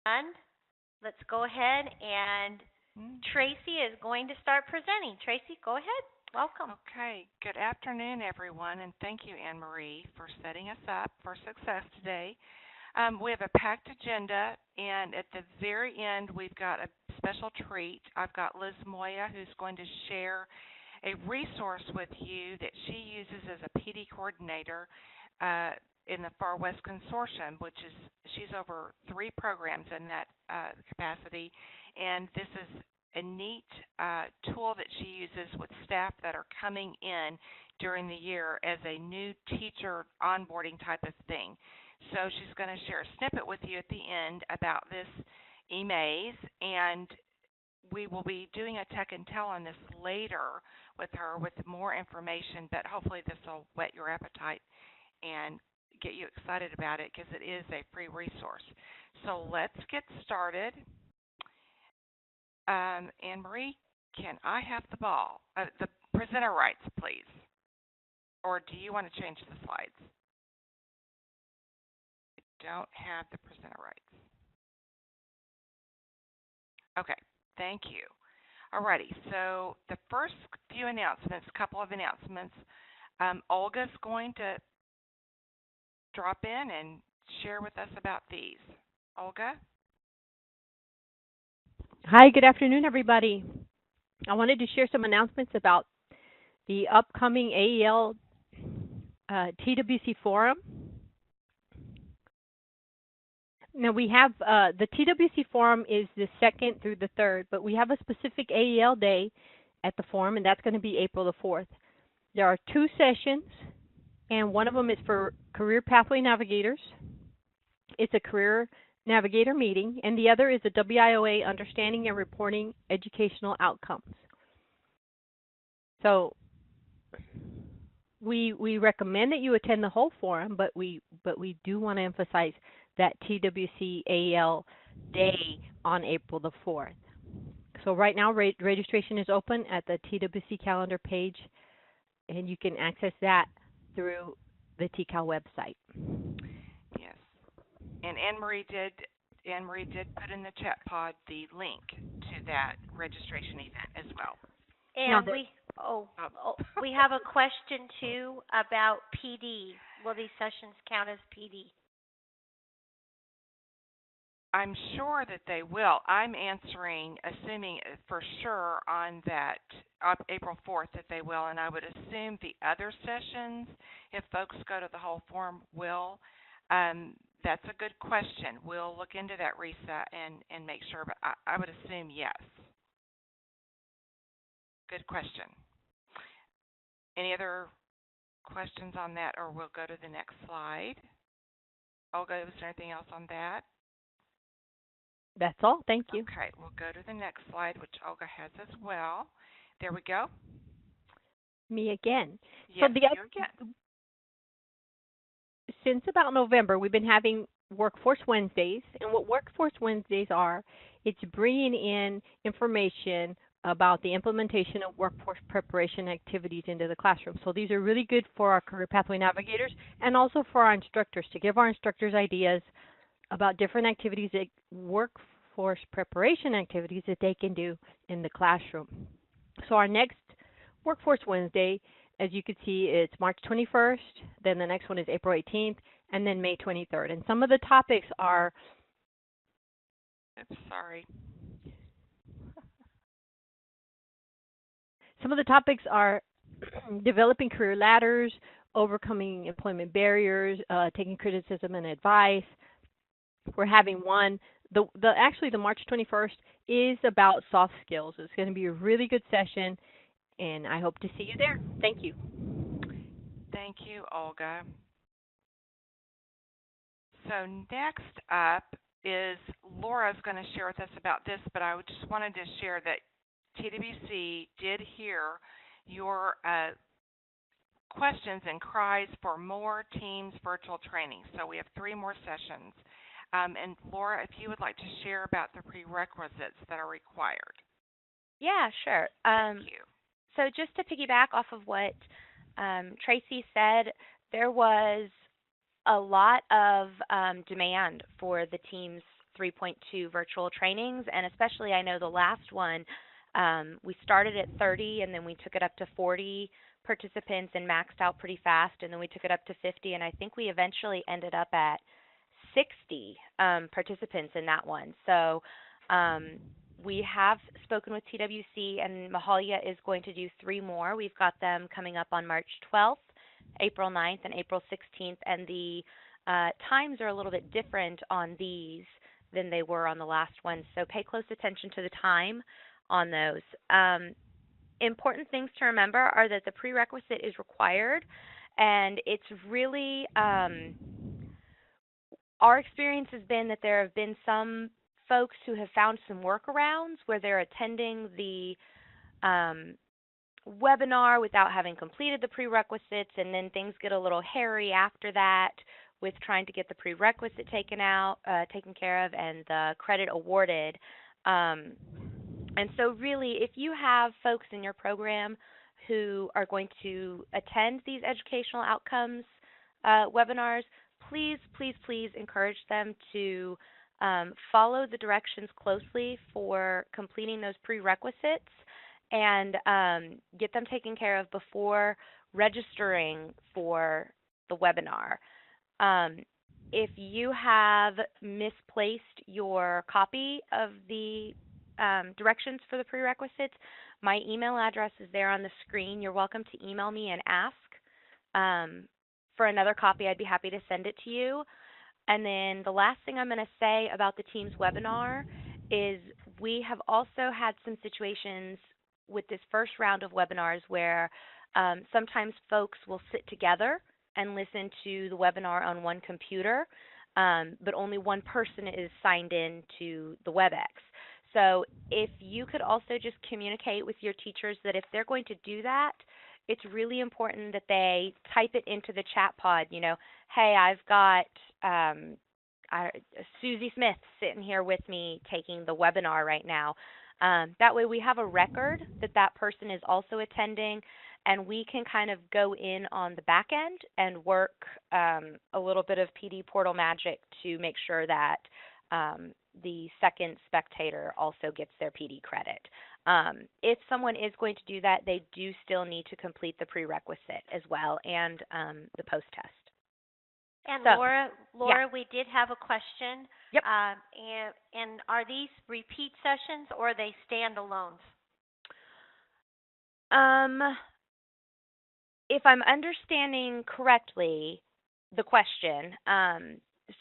And let's go ahead and Mm. Tracy is going to start presenting. Tracy, go ahead. Welcome. Okay, good afternoon, everyone, and thank you, Anne Marie, for setting us up for success today. We have a packed agenda, and at the very end, we've got a special treat. I've got Liz Moya, who's going to share a resource with you that she uses as a PD coordinator uh, in the Far West Consortium, which is she's over 3 programs in that capacity, and this is a neat tool that she uses with staff that are coming in during the year as a new teacher onboarding type of thing. So she's going to share a snippet with you at the end about this emaze, and we will be doing a tech and tell on this later with her with more information, but hopefully this will whet your appetite and get you excited about it because it is a free resource. So let's get started. Anne Marie, can I have the ball? The presenter rights, please. Or do you want to change the slides? I don't have the presenter rights. Okay, thank you. Alrighty, so the first few announcements, couple of announcements. Olga's going to drop in and share with us about these. Olga? Hi, good afternoon, everybody. I wanted to share some announcements about the upcoming AEL TWC Forum. Now, we have the TWC Forum is the 2nd through the 3rd, but we have a specific AEL day at the forum, and that's going to be April the 4th. There are 2 sessions, and one of them is for Career Pathway Navigators. It's a career navigator meeting, and the other is a WIOA Understanding and Reporting Educational Outcomes. So we recommend that you attend the whole forum, but we do want to emphasize that TWC AEL day on April the 4th. So right now registration is open at the TWC calendar page, and you can access that through the TCAL website. Yes. And Anne Marie did put in the chat pod the link to that registration event as well. And we have a question too about PD. Will these sessions count as PD? I'm sure that they will. I'm answering, assuming for sure on that April 4th that they will, and I would assume the other sessions, if folks go to the whole forum, will. That's a good question. We'll look into that, Risa, and make sure, but I would assume yes. Good question. Any other questions on that, or we'll go to the next slide? Olga, was there anything else on that? That's all. Thank you. Okay, we'll go to the next slide, which Olga has as well. There we go. Me again. Yes, so you again. Since about November, we've been having Workforce Wednesdays, and what Workforce Wednesdays are, it's bringing in information about the implementation of workforce preparation activities into the classroom. So these are really good for our career pathway navigators and also for our instructors, to give our instructors ideas about different activities, workforce preparation activities that they can do in the classroom. So our next Workforce Wednesday, as you can see, it's March 21st, then the next one is April 18th, and then May 23rd. And some of the topics are... Sorry. Some of the topics are developing career ladders, overcoming employment barriers, taking criticism and advice. We're having one. Actually, the March 21st is about soft skills. It's going to be a really good session, and I hope to see you there. Thank you. Thank you, Olga. So next up is Laura's going to share with us about this, but I just wanted to share that TWC did hear your questions and cries for more Teams virtual training. So we have 3 more sessions. And Laura, if you would like to share about the prerequisites that are required. Yeah, sure. Thank you. So just to piggyback off of what Tracy said, there was a lot of demand for the Teams 3.2 virtual trainings, and especially I know the last one, we started at 30 and then we took it up to 40 participants and maxed out pretty fast, and then we took it up to 50, and I think we eventually ended up at 60 participants in that one. So we have spoken with TWC, and Mahalia is going to do 3 more. We've got them coming up on March 12th, April 9th, and April 16th, and the times are a little bit different on these than they were on the last one, so pay close attention to the time on those. Important things to remember are that the prerequisite is required, and it's really our experience has been that there have been some folks who have found some workarounds where they're attending the webinar without having completed the prerequisites, and then things get a little hairy after that with trying to get the prerequisite taken care of, and the credit awarded. And so really, if you have folks in your program who are going to attend these educational outcomes webinars, please, please, please encourage them to follow the directions closely for completing those prerequisites, and get them taken care of before registering for the webinar. If you have misplaced your copy of the directions for the prerequisites, my email address is there on the screen. You're welcome to email me and ask for another copy. I'd be happy to send it to you. And then the last thing I'm going to say about the Teams webinar is we have also had some situations with this first round of webinars where sometimes folks will sit together and listen to the webinar on one computer, but only one person is signed in to the WebEx. So if you could also just communicate with your teachers that if they're going to do that, it's really important that they type it into the chat pod, hey, I've got Susie Smith sitting here with me taking the webinar right now. That way we have a record that that person is also attending, and we can kind of go in on the back end and work a little bit of PD portal magic to make sure that the second spectator also gets their PD credit. If someone is going to do that, they do still need to complete the prerequisite as well, and the post-test. And So, Laura, yeah. we did have a question. Yep. And are these repeat sessions or are they standalones? If I'm understanding correctly the question,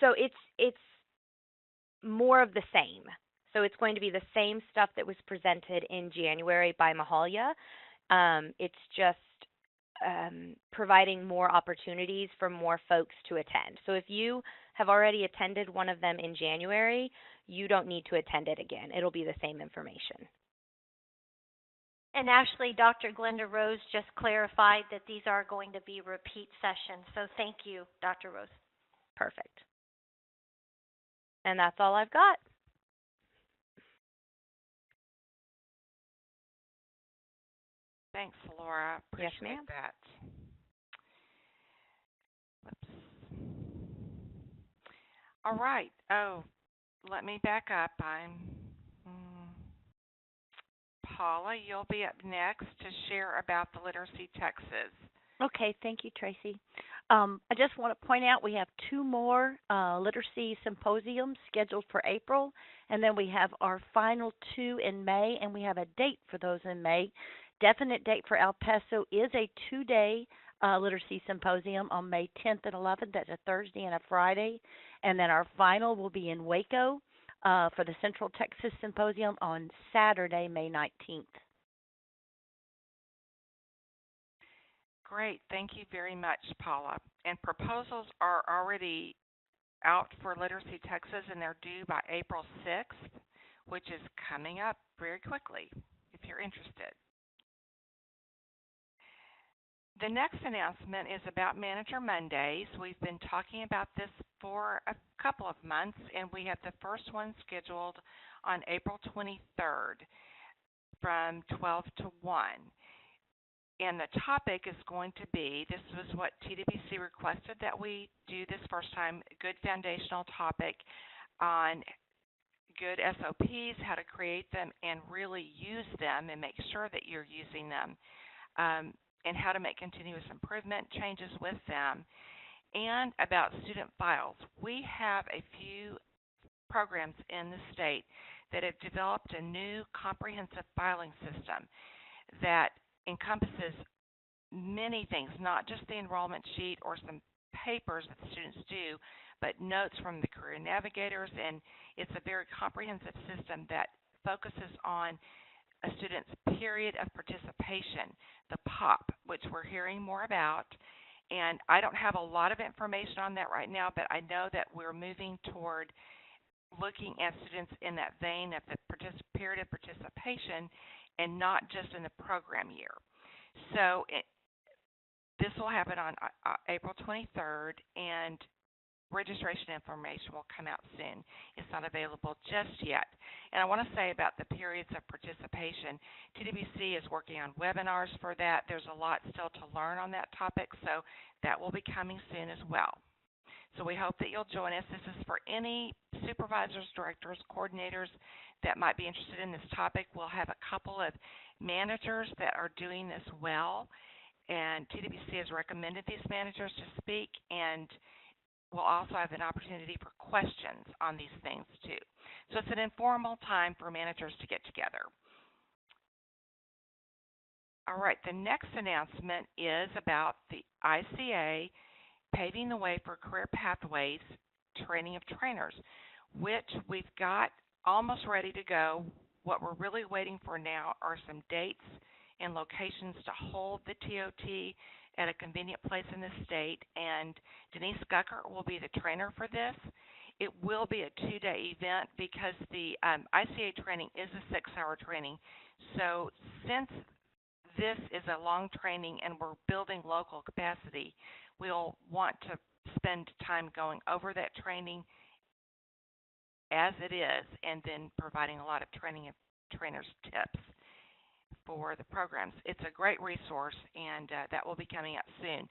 so it's more of the same. So it's going to be the same stuff that was presented in January by Mahalia. It's just providing more opportunities for more folks to attend. So if you have already attended one of them in January, you don't need to attend it again. It'll be the same information. And actually, Dr. Glenda Rose just clarified that these are going to be repeat sessions. So thank you, Dr. Rose. Perfect. And that's all I've got. Thanks, Laura. Yes, Appreciate ma'am. that. Whoops. All right. Oh, let me back up. Paula, you'll be up next to share about the Literacy Texas. Okay, thank you, Tracy. I just want to point out we have 2 more literacy symposiums scheduled for April, and then we have our final 2 in May, and we have a date for those in May. Definite date for El Paso is a 2-day literacy symposium on May 10th and 11th. That's a Thursday and a Friday. And then our final will be in Waco for the Central Texas Symposium on Saturday, May 19th. Great. Thank you very much, Paula. And proposals are already out for Literacy Texas, and they're due by April 6th, which is coming up very quickly if you're interested. The next announcement is about Manager Mondays. We've been talking about this for a couple of months, and we have the first one scheduled on April 23rd from 12 to 1. And the topic is going to be, this was what TWC requested that we do this first time, a good foundational topic on good SOPs, how to create them and really use them and make sure that you're using them, and how to make continuous improvement changes with them, and about student files. We have a few programs in the state that have developed a new comprehensive filing system that encompasses many things, not just the enrollment sheet or some papers that the students do, but notes from the career navigators, and it's a very comprehensive system that focuses on a student's period of participation, the POP, which we're hearing more about. And I don't have a lot of information on that right now, but I know that we're moving toward looking at students in that vein of the period of participation and not just in the program year. So this will happen on April 23rd, and registration information will come out soon. It's not available just yet. And I want to say about the periods of participation, TWC is working on webinars for that. There's a lot still to learn on that topic, so that will be coming soon as well. So we hope that you'll join us. This is for any supervisors, directors, coordinators that might be interested in this topic. We'll have a couple of managers that are doing this well, and TWC has recommended these managers to speak, and we'll also have an opportunity for questions on these things too. So it's an informal time for managers to get together. All right, the next announcement is about the ICA Paving the Way for Career Pathways Training of Trainers, which we've got almost ready to go. What we're really waiting for now are some dates and locations to hold the TOT at a convenient place in the state, and Denise Gucker will be the trainer for this. It will be a 2-day event because the ICA training is a 6-hour training. So since this is a long training and we're building local capacity, we'll want to spend time going over that training as it is and then providing a lot of training and trainers tips for the programs. It's a great resource, and that will be coming up soon.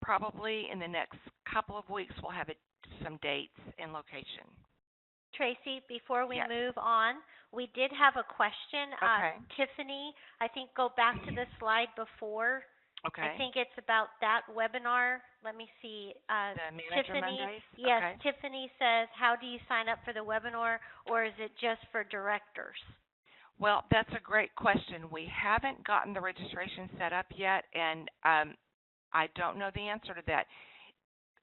Probably in the next couple of weeks we'll have some dates and location. Tracy, before we Yes. move on, we did have a question. Okay. Tiffany, I think go back to the slide before. Okay. I think it's about that webinar. Let me see. The Manager Tiffany, Mondays? yes, Okay. Tiffany says, how do you sign up for the webinar, or is it just for directors? Well, that's a great question. We haven't gotten the registration set up yet, and I don't know the answer to that.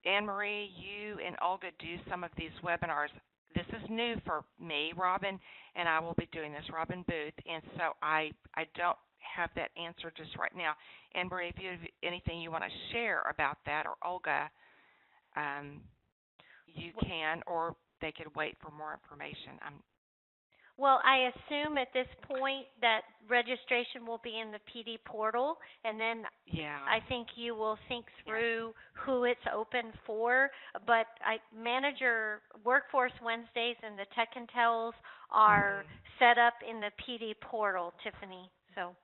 Anne-Marie, you and Olga do some of these webinars. This is new for me, Robin, and I will be doing this, Robin Booth, and so I don't have that answer just right now. Anne-Marie, if you have anything you want to share about that, or Olga, you can, or they could wait for more information. Well, I assume at this point that registration will be in the PD portal, and then Yeah. I think you will think through who it's open for. But Manager Workforce Wednesdays and the Tech and Tells are set up in the PD portal, Tiffany. So.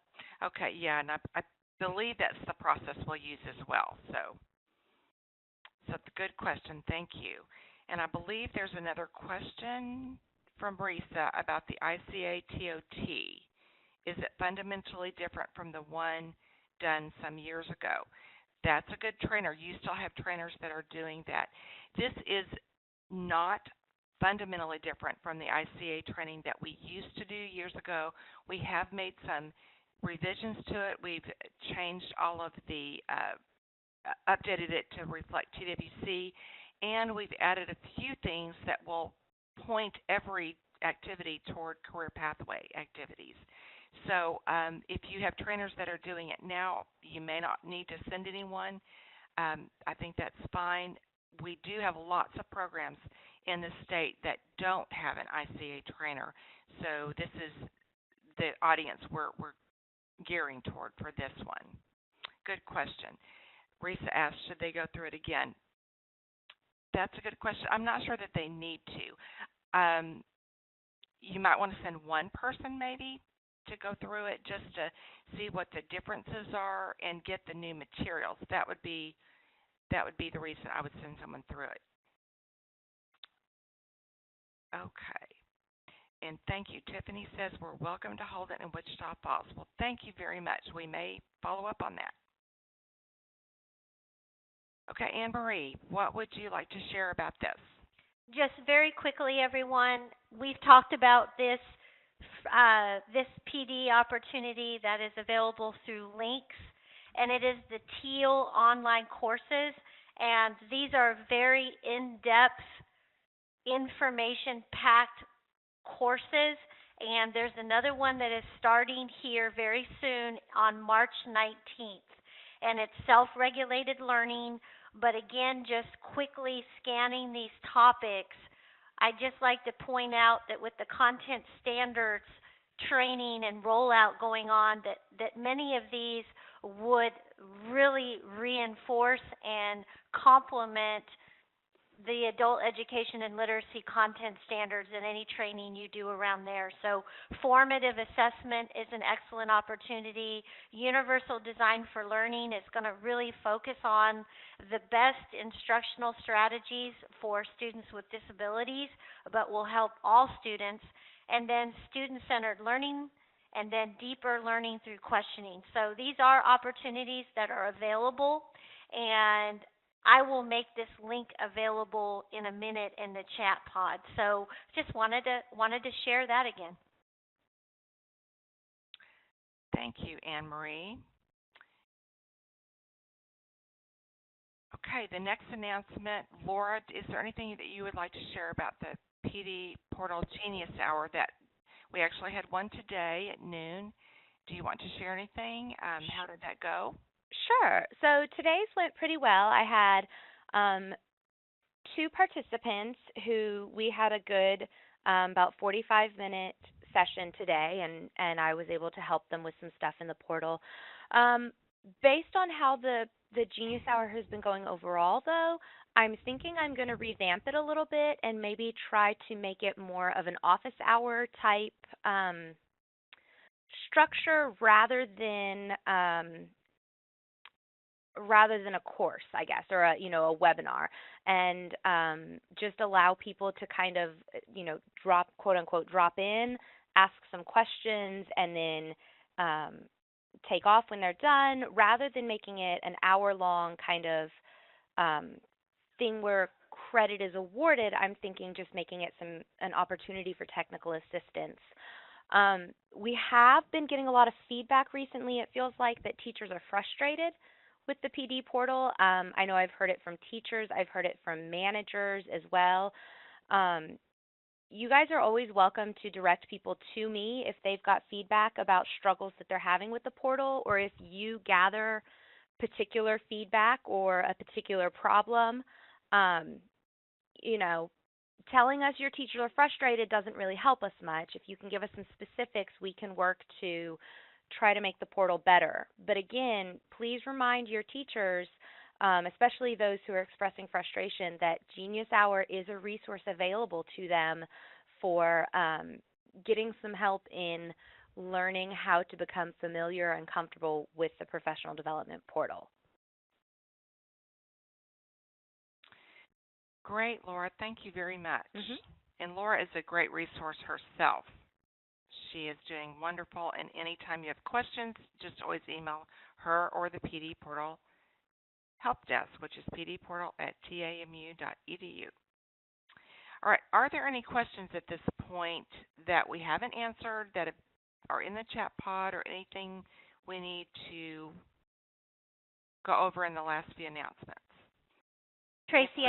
Okay, yeah, and I believe that's the process we'll use as well. So it's a good question. Thank you. And I believe there's another question from Marisa about the ICA TOT. Is it fundamentally different from the one done some years ago? That's a good trainer. You still have trainers that are doing that. This is not fundamentally different from the ICA training that we used to do years ago. We have made some revisions to it. We've changed all of the, updated it to reflect TWC, and we've added a few things that will point every activity toward career pathway activities. So if you have trainers that are doing it now, you may not need to send anyone. I think that's fine. We do have lots of programs in the state that don't have an ICA trainer. So this is the audience we're gearing toward for this one. Good question. Risa asked, should they go through it again? That's a good question. I'm not sure that they need to. You might want to send one person maybe to go through it just to see what the differences are and get the new materials. That would be the reason I would send someone through it. Okay. And thank you. Tiffany says we're welcome to hold it in Wichita Falls. Well, thank you very much. We may follow up on that. Okay, Anne Marie, what would you like to share about this? Just very quickly, everyone, we've talked about this PD opportunity that is available through links, and it is the Teal online courses, and these are very in-depth, information-packed courses, and there's another one that is starting here very soon on March 19th, and it's self-regulated learning. But again, just quickly scanning these topics, I'd just like to point out that with the content standards training and rollout going on, that many of these would really reinforce and complement the adult education and literacy content standards in any training you do around there. So formative assessment is an excellent opportunity. Universal design for learning is going to really focus on the best instructional strategies for students with disabilities, but will help all students. And then student-centered learning, and then deeper learning through questioning. So these are opportunities that are available, and I will make this link available in a minute in the chat pod. So just wanted to share that again. Thank you, Anne Marie. Okay, the next announcement, Laura, is there anything that you would like to share about the PD Portal Genius Hour? That we actually had one today at noon. Do you want to share anything? How did that go? Sure. So today's went pretty well. I had 2 participants who we had a good about 45-minute session today, and I was able to help them with some stuff in the portal. Based on how the Genius Hour has been going overall, though, I'm thinking I'm going to revamp it a little bit and maybe try to make it more of an office hour type structure rather than a course, I guess, or a webinar, and just allow people to kind of drop, quote unquote, drop in, ask some questions, and then take off when they're done, rather than making it an hour-long kind of thing where credit is awarded. I'm thinking just making it an opportunity for technical assistance. We have been getting a lot of feedback recently. It feels like that teachers are frustrated with the PD portal. I know I've heard it from teachers. I've heard it from managers as well. You guys are always welcome to direct people to me if they've got feedback about struggles that they're having with the portal, or if you gather particular feedback or a particular problem. Telling us your teachers are frustrated doesn't really help us much. If you can give us some specifics, we can work to try to make the portal better. But again, please remind your teachers, especially those who are expressing frustration, that Genius Hour is a resource available to them for getting some help in learning how to become familiar and comfortable with the professional development portal. Great, Laura. Thank you very much. And Laura is a great resource herself. She is doing wonderful, and anytime you have questions, just always email her or the PD Portal Help Desk, which is pdportal@tamu.edu. All right, are there any questions at this point that we haven't answered that are in the chat pod, or anything we need to go over in the last few announcements? Tracy,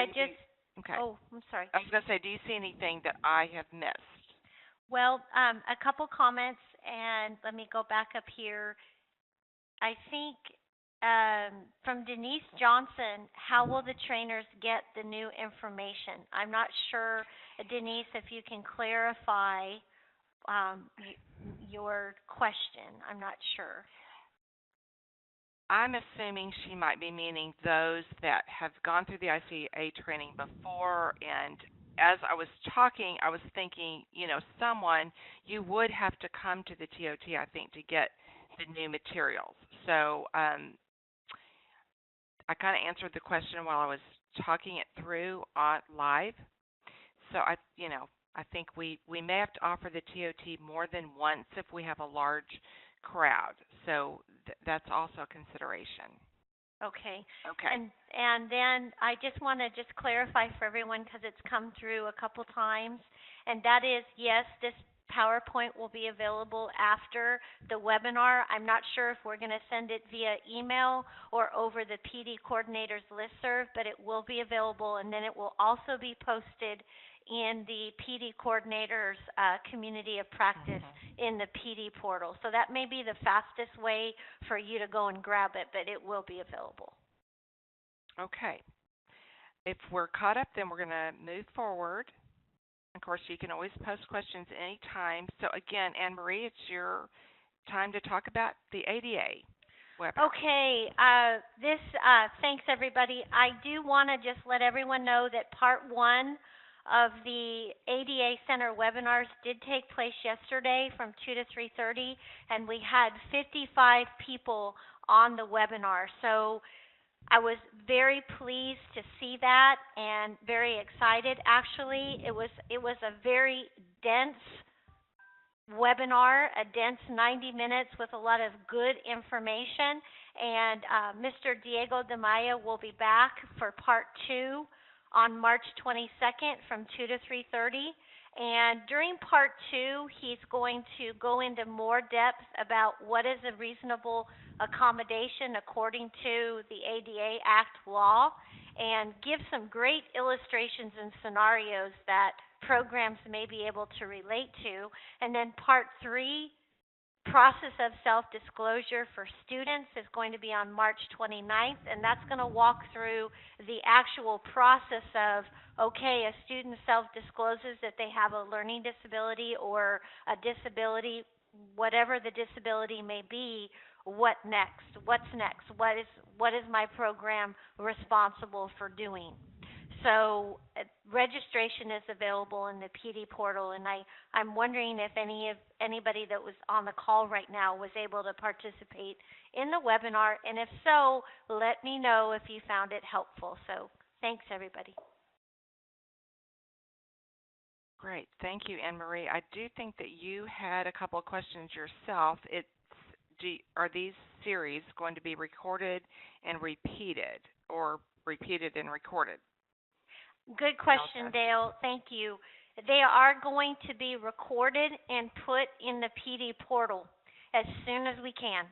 Okay. Oh, I'm sorry. I was going to say, do you see anything that I have missed? Well, a couple comments, and let me go back up here. I think from Denise Johnson, how will the trainers get the new information? I'm not sure, Denise, if you can clarify your question. I'm not sure. I'm assuming she might be meaning those that have gone through the ICA training before, and as I was talking, I was thinking, you would have to come to the TOT, I think, to get the new materials. So I kind of answered the question while I was talking it through live. So I think we may have to offer the TOT more than once if we have a large crowd. So that's also a consideration. Okay. Okay. And then I just want to just clarify for everyone because it's come through a couple times, and that is, yes, this PowerPoint will be available after the webinar. I'm not sure if we're going to send it via email or over the PD coordinators listserv, but it will be available, and then it will also be posted in the PD coordinators community of practice in the PD portal. So that may be the fastest way for you to go and grab it, but it will be available. Okay. If we're caught up, then we're going to move forward. Of course, you can always post questions anytime. So again, Anne-Marie, it's your time to talk about the ADA webinar. Okay. Thanks, everybody. I do want to just let everyone know that part 1 of the ADA Center webinars did take place yesterday from 2 to 3:30, and we had 55 people on the webinar. So I was very pleased to see that and very excited. Actually, it was a very dense webinar, a dense 90 minutes with a lot of good information. And Mr. Diego de Maya will be back for part 2 on March 22nd from 2 to 3:30. And during part 2, he's going to go into more depth about what is a reasonable accommodation according to the ADA Act law, and give some great illustrations and scenarios that programs may be able to relate to. And then part 3, process of self-disclosure for students, is going to be on March 29th, and that's going to walk through the actual process of, okay, a student self-discloses that they have a learning disability or a disability, whatever the disability may be. What next? What's next? What is my program responsible for doing? So registration is available in the PD portal, and I'm wondering if anybody that was on the call right now was able to participate in the webinar, and if so, let me know if you found it helpful. So thanks, everybody. Great. Thank you, Anne-Marie. I do think that you had a couple of questions yourself. Are these series going to be recorded and repeated, or repeated and recorded? Good question, Dale. Thank you. They are going to be recorded and put in the PD portal as soon as we can.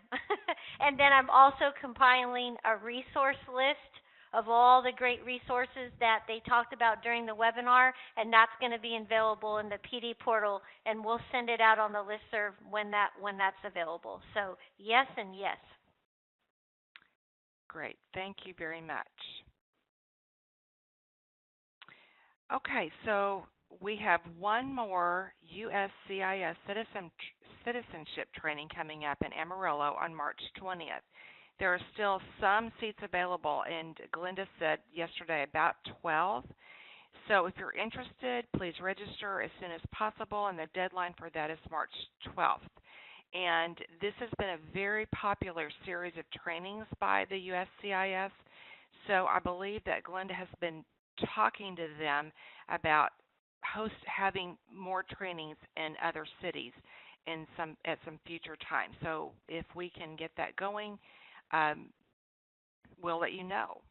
And then I'm also compiling a resource list of all the great resources that they talked about during the webinar, and that's going to be available in the PD portal, and we'll send it out on the listserv when that's available. So yes and yes. Great. Thank you very much. Okay, so we have one more USCIS citizenship training coming up in Amarillo on March 20th. There are still some seats available, and Glenda said yesterday about 12. So if you're interested, please register as soon as possible, and the deadline for that is March 12th. And this has been a very popular series of trainings by the USCIS, so I believe that Glenda has been talking to them about having more trainings in other cities at some future time. So if we can get that going, we'll let you know.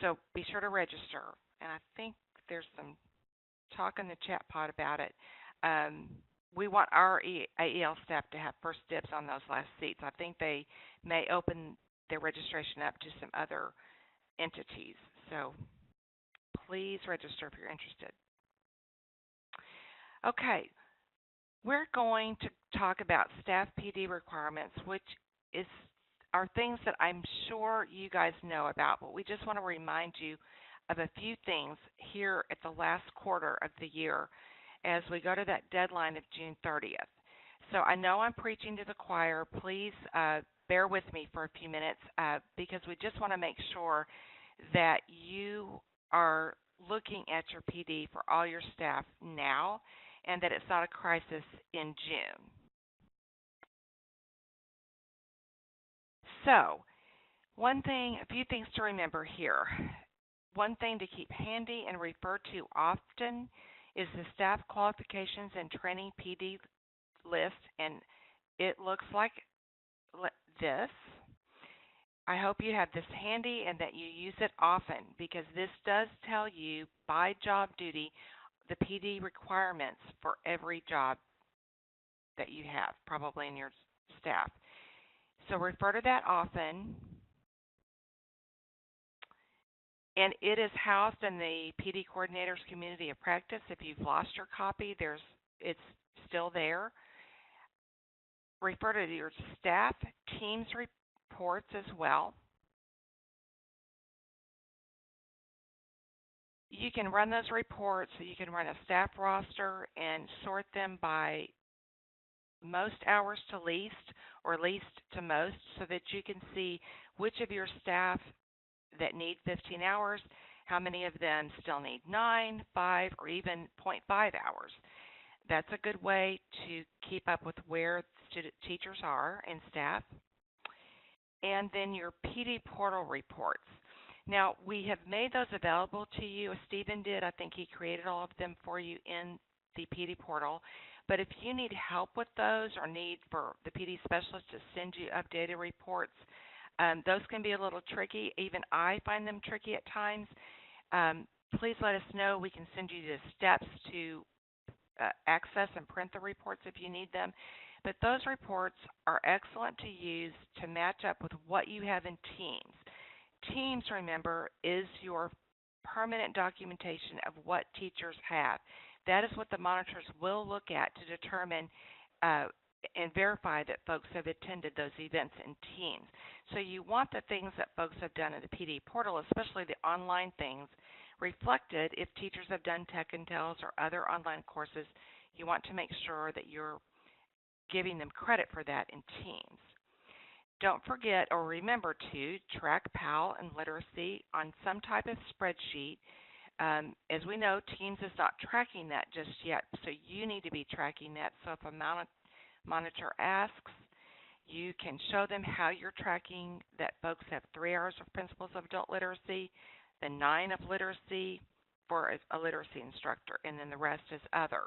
So be sure to register. And I think there's some talk in the chat pod about it. We want our AEL staff to have first dibs on those last seats. I think they may open their registration up to some other entities. So please register if you're interested. Okay, we're going to talk about staff PD requirements, which are things that I'm sure you guys know about, but we just want to remind you of a few things here at the last quarter of the year as we go to that deadline of June 30th. So I know I'm preaching to the choir. Please bear with me for a few minutes because we just want to make sure that you are looking at your PD for all your staff now and that it's not a crisis in June. So a few things to remember here. One thing to keep handy and refer to often is the staff qualifications and training PD list, and it looks like this. I hope you have this handy and that you use it often, because this does tell you by job duty the PD requirements for every job that you have, probably in your staff. So refer to that often. And it is housed in the PD Coordinator's Community of Practice. If you've lost your copy, it's still there. Refer to your staff teams reports as well. You can run those reports, so you can run a staff roster and sort them by most hours to least, or least to most, so that you can see which of your staff that need 15 hours, how many of them still need 9, 5, or even 0.5 hours. That's a good way to keep up with where teachers are and staff. And then your PD portal reports. Now, we have made those available to you, as Stephen did. I think he created all of them for you in the PD portal. But if you need help with those, or need for the PD specialist to send you updated reports, those can be a little tricky. Even I find them tricky at times. Please let us know. We can send you the steps to access and print the reports if you need them. But those reports are excellent to use to match up with what you have in Teams. Teams, remember, is your permanent documentation of what teachers have. That is what the monitors will look at to determine and verify that folks have attended those events in Teams. So you want the things that folks have done in the PD portal, especially the online things, reflected. If teachers have done Tech and Tells or other online courses, you want to make sure that you're giving them credit for that in Teams. Don't forget or remember to track PAL and literacy on some type of spreadsheet. As we know, Teams is not tracking that just yet, so you need to be tracking that. So if a monitor asks, you can show them how you're tracking that folks have 3 hours of Principles of Adult Literacy, then 9 of literacy for a literacy instructor, and then the rest is other.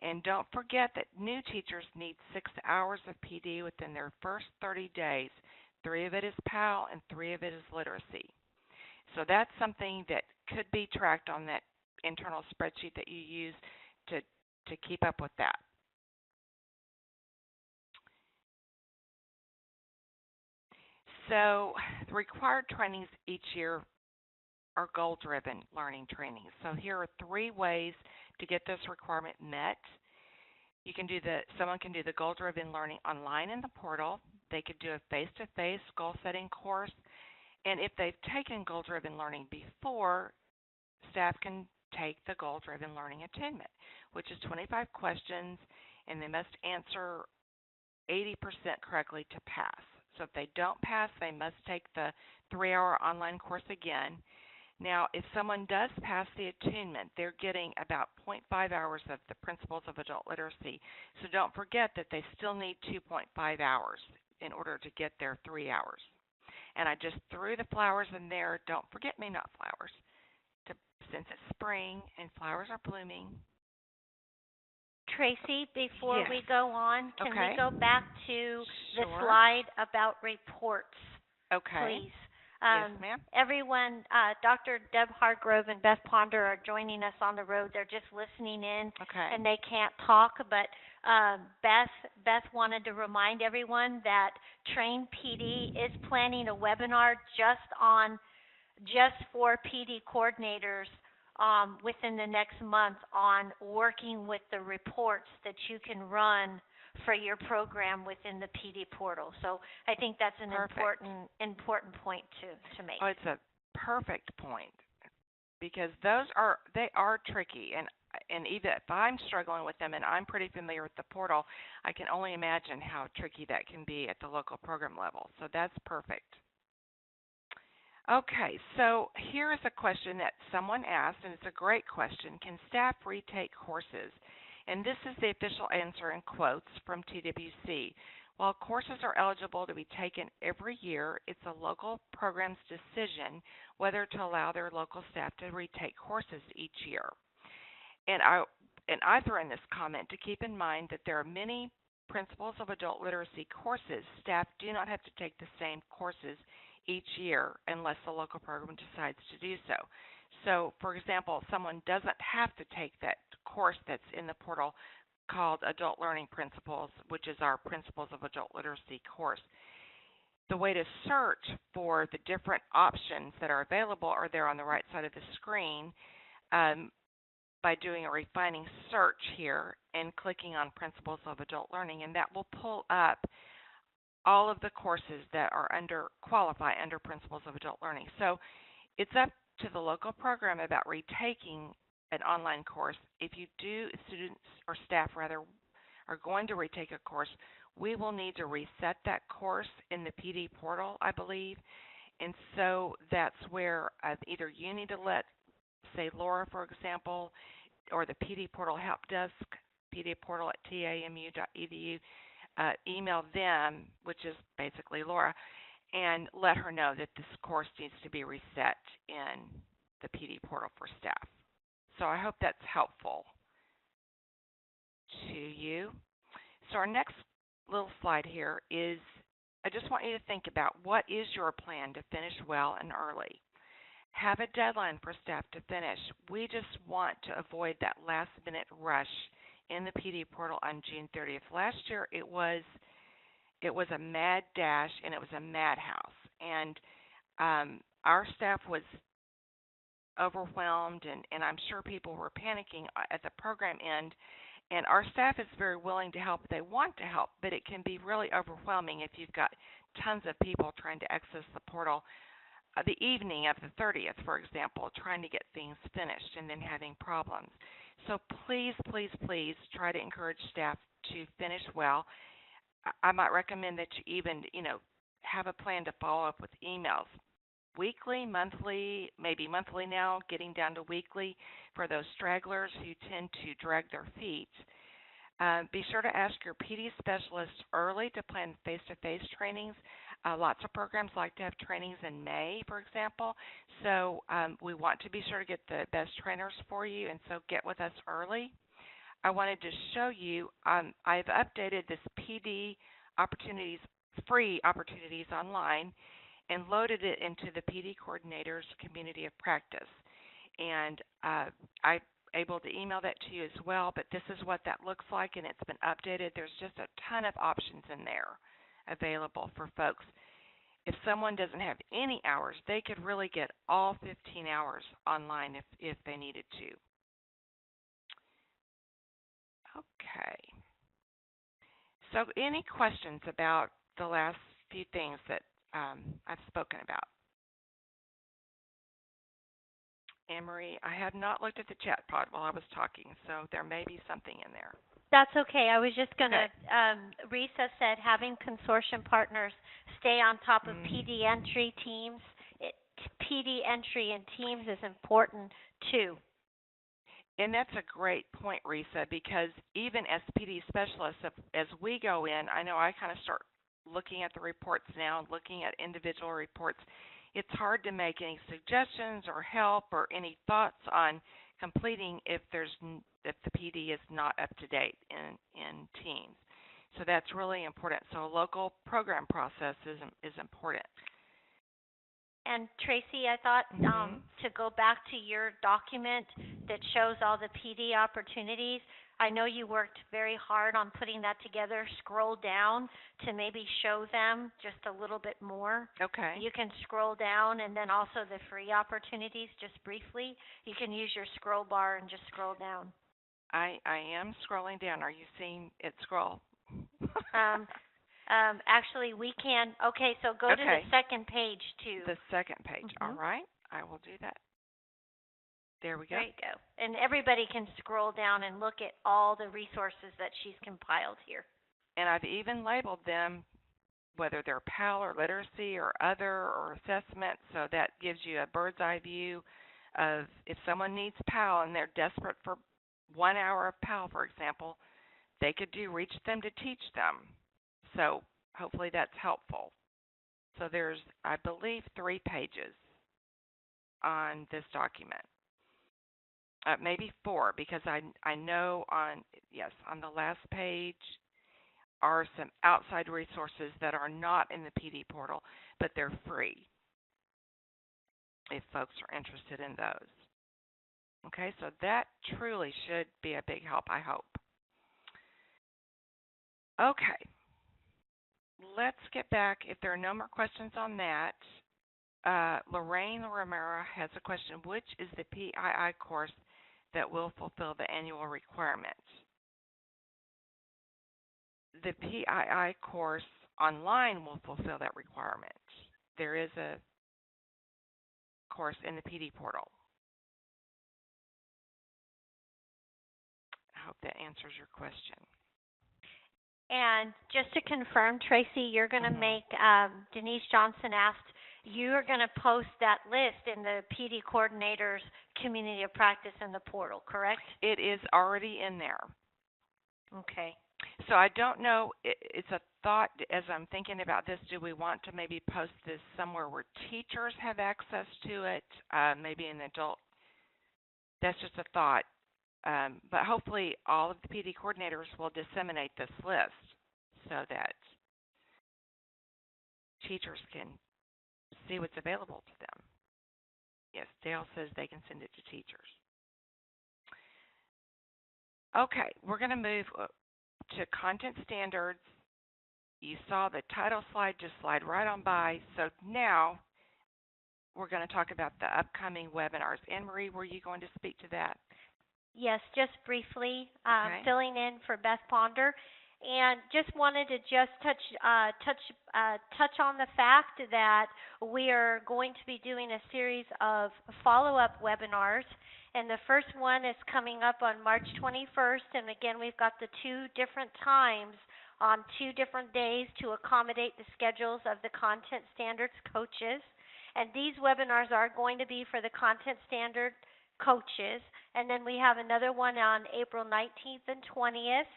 And don't forget that new teachers need 6 hours of PD within their first 30 days. 3 of it is PAL and 3 of it is literacy. So that's something that could be tracked on that internal spreadsheet that you use to keep up with that. So the required trainings each year are goal-driven learning trainings. So here are 3 ways to get this requirement met. You can someone can do the goal-driven learning online in the portal. They could do a face-to-face goal-setting course. And if they've taken goal-driven learning before, staff can take the goal-driven learning attainment, which is 25 questions, and they must answer 80% correctly to pass. So if they don't pass, they must take the 3-hour online course again. Now, if someone does pass the attunement, they're getting about 0.5 hours of the Principles of Adult Literacy. So don't forget that they still need 2.5 hours in order to get their 3 hours. And I just threw the flowers in there. Don't forget me not flowers, since it's spring and flowers are blooming. Tracy, before Yes. we go on, can Okay. we go back to the Sure. slide about reports, Okay. please? Yes, ma'am. Everyone, Dr. Deb Hargrove and Beth Ponder are joining us on the road. They're just listening in, Okay. and they can't talk. But Beth wanted to remind everyone that Train PD is planning a webinar just for PD coordinators within the next month on working with the reports that you can run for your program within the PD portal. So I think that's an Perfect. important point to make. Oh, it's a perfect point, because they are tricky, and even if I'm struggling with them and I'm pretty familiar with the portal, I can only imagine how tricky that can be at the local program level. So that's perfect. Okay, so here is a question that someone asked, and it's a great question. Can staff retake courses? And this is the official answer in quotes from TWC. While courses are eligible to be taken every year, it's a local program's decision whether to allow their local staff to retake courses each year. And I throw in this comment to keep in mind that there are many Principles of Adult Literacy courses. Staff do not have to take the same courses each year unless the local program decides to do so. So, for example, someone doesn't have to take that course that's in the portal called Adult Learning Principles, which is our Principles of Adult Literacy course. The way to search for the different options that are available are there on the right side of the screen. By doing a refining search here and clicking on Principles of Adult Learning, and that will pull up all of the courses that are qualify under Principles of Adult Learning. So it's up to the local program about retaking an online course. If students or staff rather, are going to retake a course, we will need to reset that course in the PD portal, I believe. And so that's where either you need to let, say, Laura, for example, or the PD Portal Help Desk, pdportal@tamu.edu, email them, which is basically Laura, and let her know that this course needs to be reset in the PD Portal for staff. So I hope that's helpful to you. So our next little slide here is, I just want you to think about what is your plan to finish well and early. Have a deadline for staff to finish. We just want to avoid that last-minute rush in the PD portal on June 30th. Last year, it was a mad dash and it was a madhouse. And our staff was overwhelmed, and I'm sure people were panicking at the program end. And our staff is very willing to help. They want to help, but it can be really overwhelming if you've got tons of people trying to access the portal the evening of the 30th, for example, trying to get things finished and then having problems. So please, please, please try to encourage staff to finish well. I might recommend that you even, have a plan to follow up with emails. Weekly, monthly, maybe monthly now, getting down to weekly for those stragglers who tend to drag their feet. Be sure to ask your PD specialist early to plan face-to-face trainings. Lots of programs like to have trainings in May, for example. So we want to be sure to get the best trainers for you, and so get with us early. I wanted to show you, I've updated this PD opportunities, free opportunities online, and loaded it into the PD Coordinator's Community of Practice. And I'm able to email that to you as well, but this is what that looks like, and it's been updated. There's just a ton of options in there available for folks. If someone doesn't have any hours, they could really get all 15 hours online if they needed to. Okay. So any questions about the last few things that I've spoken about? Anne-Marie, I have not looked at the chat pod while I was talking, so there may be something in there. That's okay. I was just going to, Risa said having consortium partners stay on top of PD entry teams. PD entry and teams is important too. And that's a great point, Risa, because even as PD specialists, as we go in, I know I kind of start looking at the reports now, looking at individual reports. It's hard to make any suggestions or help or any thoughts on completing if the PD is not up to date in teams. So that's really important. So a local program process is important. And Tracy, I thought to go back to your document that shows all the PD opportunities, I know you worked very hard on putting that together. Scroll down to maybe show them just a little bit more. Okay. You can scroll down, and then also the free opportunities just briefly. You can use your scroll bar and just scroll down. I am scrolling down. Are you seeing it scroll? Actually, we can. Okay, so go to the second page too. The second page. All right. I will do that. There we go. There you go. And everybody can scroll down and look at all the resources that she's compiled here. And I've even labeled them, whether they're PAL or literacy or other or assessment, so that gives you a bird's eye view of if someone needs PAL and they're desperate for 1 hour of PAL, for example, they could reach them to teach them. So hopefully that's helpful. So there's, I believe, 3 pages on this document. maybe 4, because I know on the last page are some outside resources that are not in the PD portal, but they're free if folks are interested in those. Okay, so that truly should be a big help, I hope. Okay, let's get back. If there are no more questions on that, Lorraine Romero has a question. Which is the PII course that will fulfill the annual requirement? The PII course online will fulfill that requirement. There is a course in the PD portal. I hope that answers your question. And just to confirm, Tracy, you're going to make, Denise Johnson asked, you are going to post that list in the PD coordinator's community of practice in the portal, correct? It is already in there. Okay. So I don't know, it's a thought as I'm thinking about this, do we want to maybe post this somewhere where teachers have access to it, maybe an adult? That's just a thought. But hopefully all of the PD coordinators will disseminate this list so that teachers can see what's available to them. Yes, Dale says they can send it to teachers. Okay, we're going to move to content standards. You saw the title slide just slide right on by. So now we're going to talk about the upcoming webinars. Anne-Marie, were you going to speak to that? Yes, just briefly, Okay. filling in for Beth Ponder, and just wanted to just touch on the fact that we are going to be doing a series of follow-up webinars, and the first one is coming up on March 21st, and again, we've got the 2 different times on 2 different days to accommodate the schedules of the content standards coaches, and these webinars are going to be for the content standard coaches, and then we have another one on April 19th and 20th,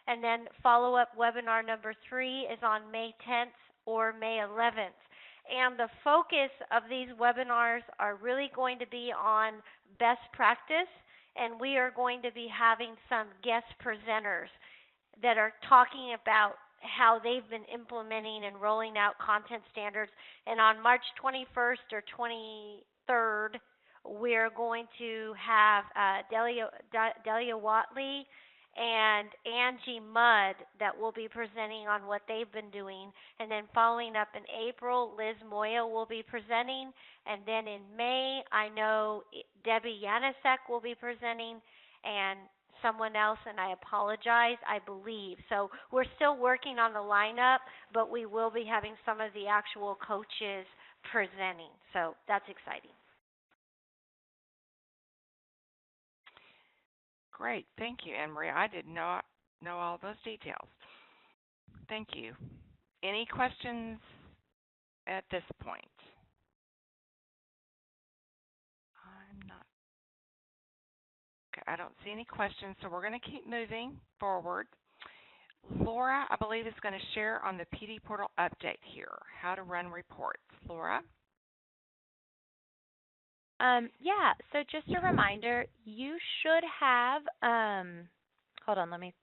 and then follow-up webinar number 3 is on May 10th or May 11th. And the focus of these webinars are really going to be on best practice, and we are going to be having some guest presenters that are talking about how they've been implementing and rolling out content standards. And on March 21st or 23rd, we're going to have Delia Watley and Angie Mudd that will be presenting on what they've been doing. And then following up in April, Liz Moya will be presenting. And then in May, I know Debbie Yanasek will be presenting and someone else, and I apologize, I believe. So we're still working on the lineup, but we will be having some of the actual coaches presenting. So that's exciting. Great. Thank you, Anne-Marie. I did not know all those details. Thank you. Any questions at this point? I'm not. Okay, I don't see any questions, so we're going to keep moving forward. Laura, I believe, is going to share on the PD portal update here, how to run reports. Laura? Yeah, so just a reminder, you should have, hold on, let me,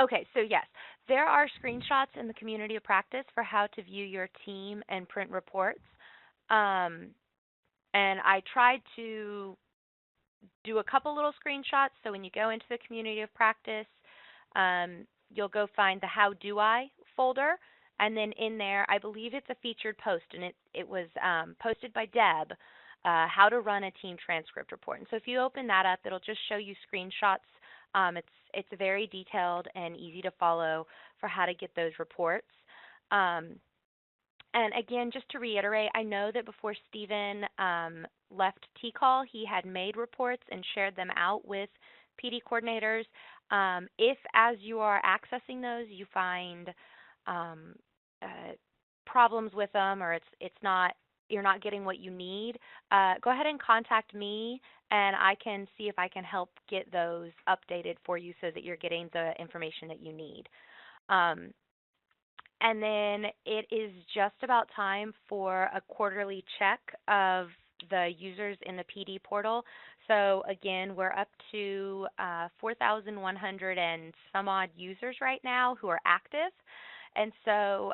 okay, so yes, there are screenshots in the community of practice for how to view your team and print reports. And I tried to do a couple little screenshots, so when you go into the community of practice, you'll go find the How Do I folder. And then in there, I believe it's a featured post, and it was posted by Deb, how to run a team transcript report. And so if you open that up, it'll just show you screenshots. It's very detailed and easy to follow for how to get those reports. And again, just to reiterate, I know that before Stephen left TCall, he had made reports and shared them out with PD coordinators. If, as you are accessing those, you find problems with them, or you're not getting what you need, go ahead and contact me, and I can see if I can help get those updated for you so that you're getting the information that you need. And then it is just about time for a quarterly check of the users in the PD portal. So again, we're up to 4,100 and some odd users right now who are active. And so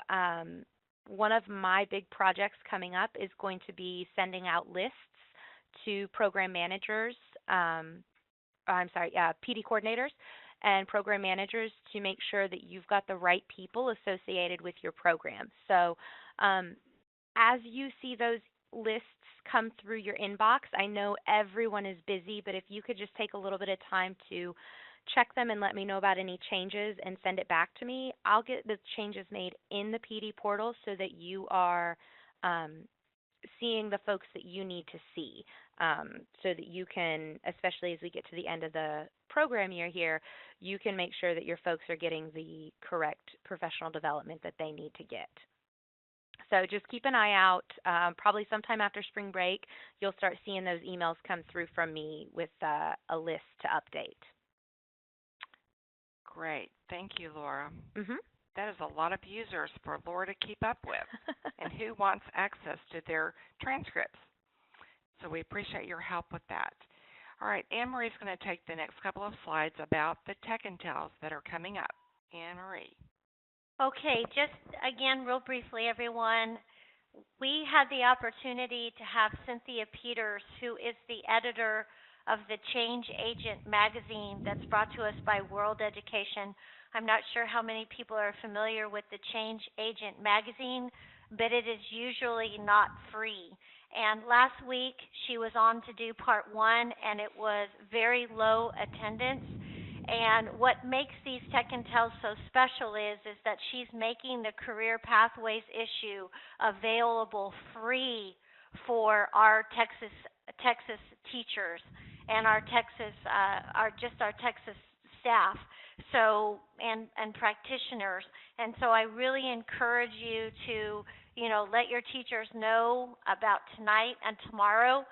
one of my big projects coming up is going to be sending out lists to program managers, PD coordinators and program managers to make sure that you've got the right people associated with your program. So as you see those lists come through your inbox, I know everyone is busy, but if you could just take a little bit of time to check them and let me know about any changes and send it back to me, I'll get the changes made in the PD portal so that you are seeing the folks that you need to see, so that you can, especially as we get to the end of the program year here, you can make sure that your folks are getting the correct professional development that they need to get. So just keep an eye out. Probably sometime after spring break, you'll start seeing those emails come through from me with a list to update. Great. Thank you, Laura. Mm-hmm. That is a lot of users for Laura to keep up with. And who wants access to their transcripts? So we appreciate your help with that. All right, Anne-Marie's going to take the next couple of slides about the Tech Intels that are coming up. Anne-Marie. Okay, just again, real briefly, everyone. We had the opportunity to have Cynthia Peters, who is the editor of the Change Agent magazine that's brought to us by World Education. I'm not sure how many people are familiar with the Change Agent magazine, but it is usually not free. And last week, she was on to do part 1, and it was very low attendance. And what makes these Tech Intels so special is that she's making the Career Pathways issue available free for our Texas teachers and our Texas staff, so and practitioners. And so I really encourage you to, let your teachers know about tonight and tomorrow.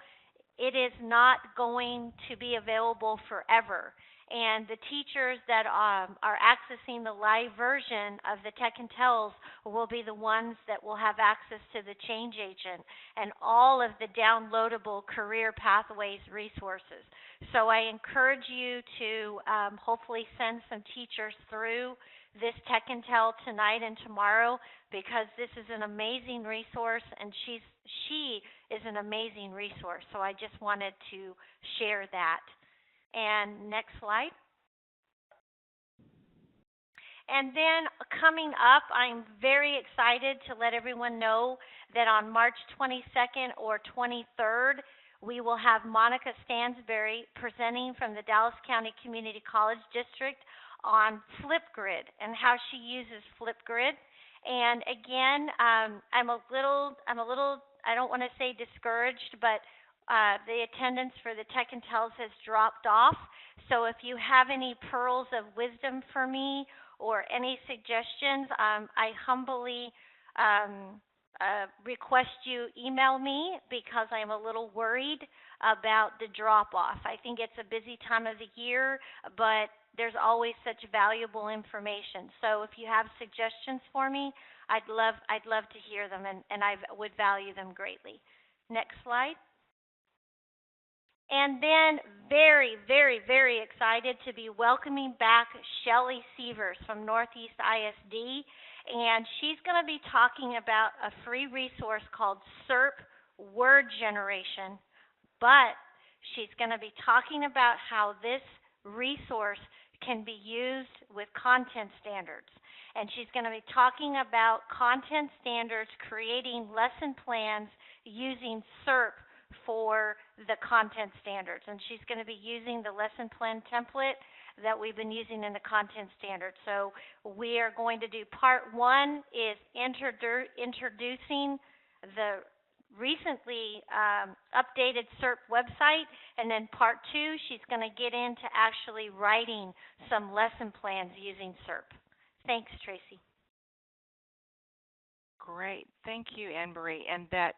It is not going to be available forever. And the teachers that are accessing the live version of the Tech Intels will be the ones that will have access to the Change Agent and all of the downloadable Career Pathways resources. So I encourage you to hopefully send some teachers through this Tech Intel tonight and tomorrow, because this is an amazing resource, and she is an amazing resource. So I just wanted to share that. And next slide. And then coming up, I'm very excited to let everyone know that on March 22nd or 23rd, we will have Monica Stansberry presenting from the Dallas County Community College District on Flipgrid and how she uses Flipgrid. And again, I'm a little, I don't want to say discouraged, but the attendance for the Tech Intels has dropped off. So if you have any pearls of wisdom for me or any suggestions, I humbly request you email me, because I'm a little worried about the drop-off. I think it's a busy time of the year, but there's always such valuable information. So if you have suggestions for me, I'd love to hear them, and I would value them greatly. Next slide. And then very, very, very excited to be welcoming back Shelley Sievers from Northeast ISD. And she's going to be talking about a free resource called SERP Word Generation. But she's going to be talking about how this resource can be used with content standards. And she's going to be talking about content standards, creating lesson plans using SERP for the content standards. And she's going to be using the lesson plan template that we've been using in the content standards. So we are going to do part 1 is introducing the recently updated SERP website, and then part 2, she's going to get into actually writing some lesson plans using SERP. Thanks, Tracy. Great. Thank you, Anne-Marie. And that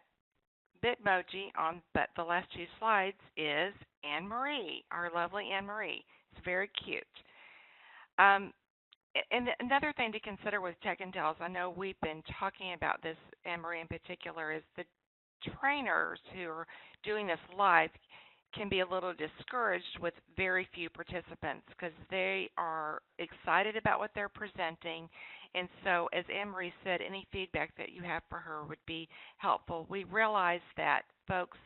Bitmoji on the last 2 slides is Anne-Marie, our lovely Anne-Marie. It's very cute. And another thing to consider with Tech Intels, I know we've been talking about this, Anne-Marie in particular, is the trainers who are doing this live can be a little discouraged with very few participants because they are excited about what they're presenting. And so, as Anne-Marie said, any feedback that you have for her would be helpful. We realize that folks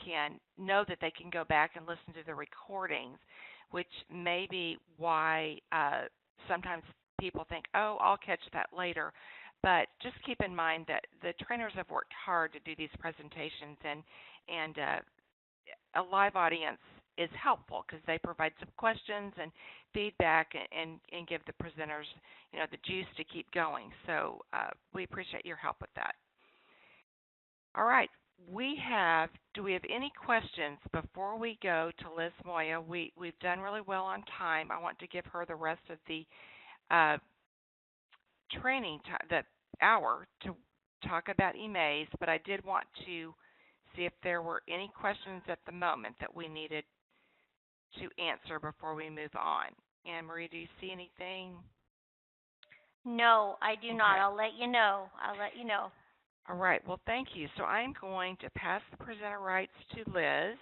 can know that they can go back and listen to the recordings, which may be why sometimes people think, oh, I'll catch that later. But just keep in mind that the trainers have worked hard to do these presentations, and a live audience is helpful because they provide some questions and feedback and give the presenters, the juice to keep going. So we appreciate your help with that. All right. Do we have any questions before we go to Liz Moya? We've done really well on time. I want to give her the rest of the training, the hour, to talk about EMAs, but I did want to see if there were any questions at the moment that we needed to answer before we move on. Anne-Marie, do you see anything? No, I do not. I'll let you know. All right. Well, thank you. So I'm going to pass the presenter rights to Liz.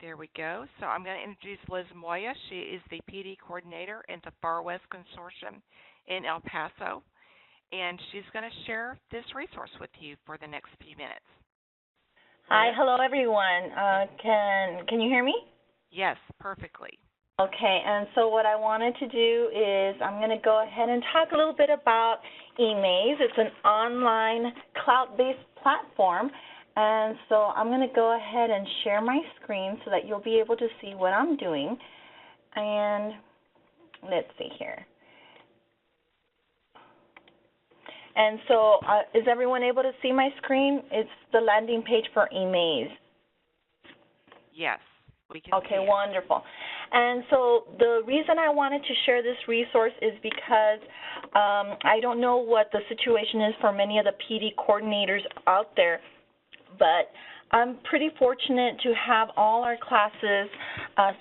There we go. So I'm going to introduce Liz Moya. She is the PD coordinator in the Far West Consortium in El Paso, and she's going to share this resource with you for the next few minutes. Hi, hello everyone. Can you hear me? Yes, perfectly. Okay, and so what I wanted to do is I'm going to go ahead and talk a little bit about eMaze. It's an online cloud-based platform, and so I'm going to go ahead and share my screen so that you'll be able to see what I'm doing. And let's see here. And so is everyone able to see my screen? It's the landing page for eMaze. Yes, we can see Okay, it. wonderful. And so the reason I wanted to share this resource is because I don't know what the situation is for many of the PD coordinators out there, but I'm pretty fortunate to have all our classes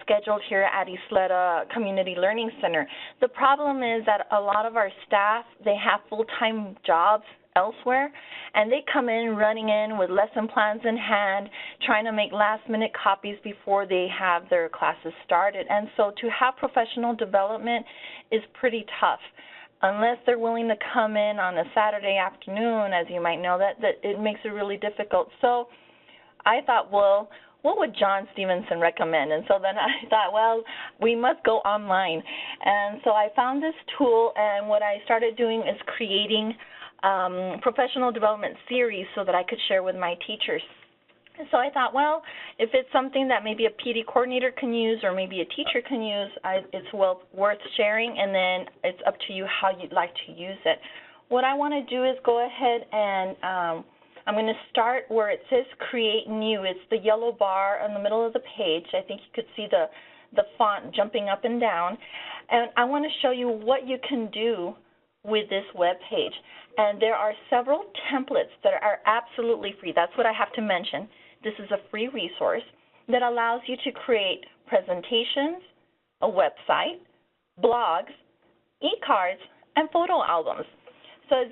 scheduled here at Ysleta Community Learning Center. The problem is that a lot of our staff, they have full-time jobs elsewhere, and they come in running in with lesson plans in hand, trying to make last-minute copies before they have their classes started. And so to have professional development is pretty tough. Unless they're willing to come in on a Saturday afternoon, as you might know, that it makes it really difficult. So I thought, well, what would John Stevenson recommend? And so then I thought, well, we must go online. And so I found this tool, and what I started doing is creating professional development series so that I could share with my teachers. And so I thought, well, if it's something that maybe a PD coordinator can use or maybe a teacher can use, it's well worth sharing, and then it's up to you how you'd like to use it. What I want to do is go ahead and I'm going to start where it says Create New. It's the yellow bar in the middle of the page. I think you could see the font jumping up and down. And I want to show you what you can do with this web page. And there are several templates that are absolutely free. That's what I have to mention. This is a free resource that allows you to create presentations, a website, blogs, e-cards, and photo albums. So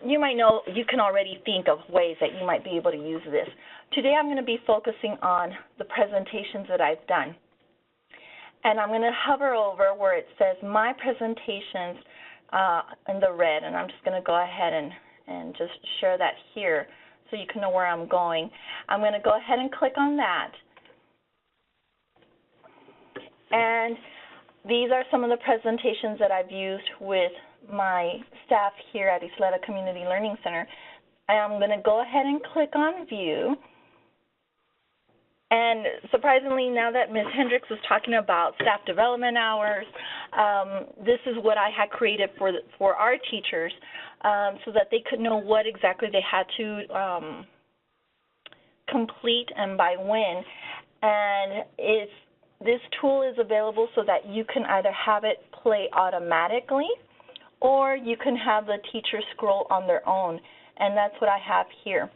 you might know, you can already think of ways that you might be able to use this. Today I'm going to be focusing on the presentations that I've done. And I'm going to hover over where it says My Presentations in the red, and I'm just going to go ahead and just share that here so you can know where I'm going. I'm going to go ahead and click on that. And these are some of the presentations that I've used with my staff here at Ysleta Community Learning Center. I'm going to go ahead and click on View. And surprisingly, now that Ms. Hendricks was talking about staff development hours, this is what I had created for our teachers so that they could know what exactly they had to complete and by when. And this tool is available so that you can either have it play automatically or you can have the teacher scroll on their own. And that's what I have here.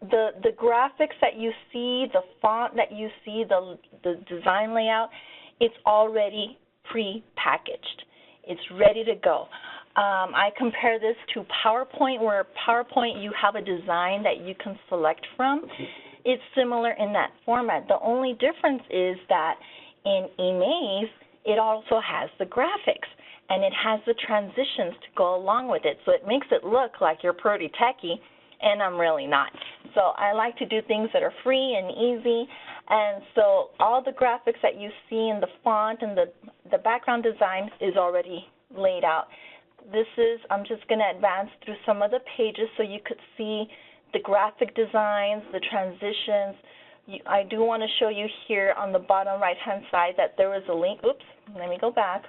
The graphics that you see, the font that you see, the design layout, it's already pre-packaged. It's ready to go. I compare this to PowerPoint, where PowerPoint you have a design that you can select from. It's similar in that format. The only difference is that in eMaze, it also has the graphics, and it has the transitions to go along with it. So it makes it look like you're pretty techy, and I'm really not. So I like to do things that are free and easy, and so all the graphics that you see in the font and the background design is already laid out. I'm just going to advance through some of the pages so you could see the graphic designs, the transitions. I do want to show you here on the bottom right-hand side that there is a link. Oops, let me go back.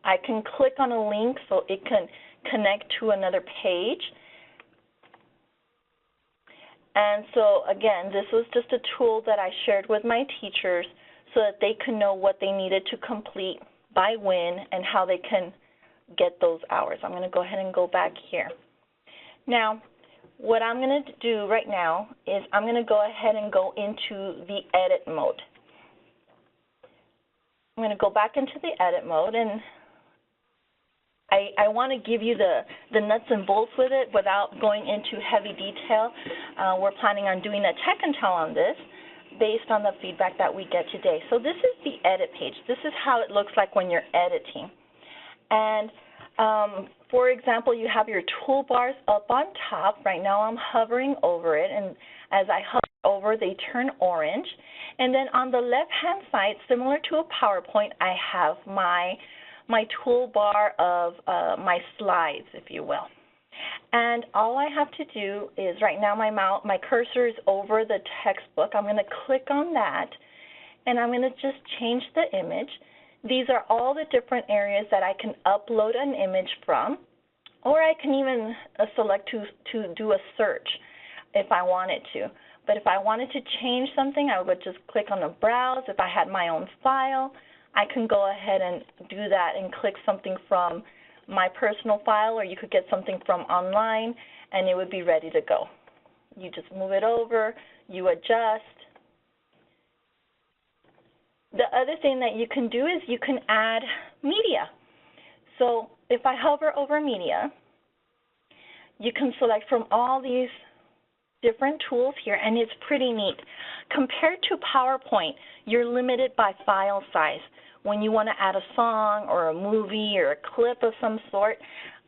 I can click on a link so it can connect to another page. And so, again, this was just a tool that I shared with my teachers so that they could know what they needed to complete by when and how they can get those hours. I'm going to go ahead and go back here. Now, what I'm going to do right now is I'm going to go ahead and go into the edit mode. I'm going to go back into the edit mode, and I want to give you the nuts and bolts with it without going into heavy detail. We're planning on doing a tech and tell on this based on the feedback that we get today. So this is the edit page. This is how it looks like when you're editing. And for example, you have your toolbars up on top. Right now I'm hovering over it, and as I hover over, they turn orange. And then on the left-hand side, similar to a PowerPoint, I have my toolbar of my slides, if you will. And all I have to do is, right now my cursor is over the textbook. I'm going to click on that, and I'm going to just change the image. These are all the different areas that I can upload an image from, or I can even select to do a search if I wanted to. But if I wanted to change something, I would just click on the browse. If I had my own file, I can go ahead and do that and click something from my personal file, or you could get something from online, and it would be ready to go. You just move it over, you adjust. The other thing that you can do is you can add media. So if I hover over media, you can select from all these different tools here, and it's pretty neat. Compared to PowerPoint, you're limited by file size. When you want to add a song or a movie or a clip of some sort,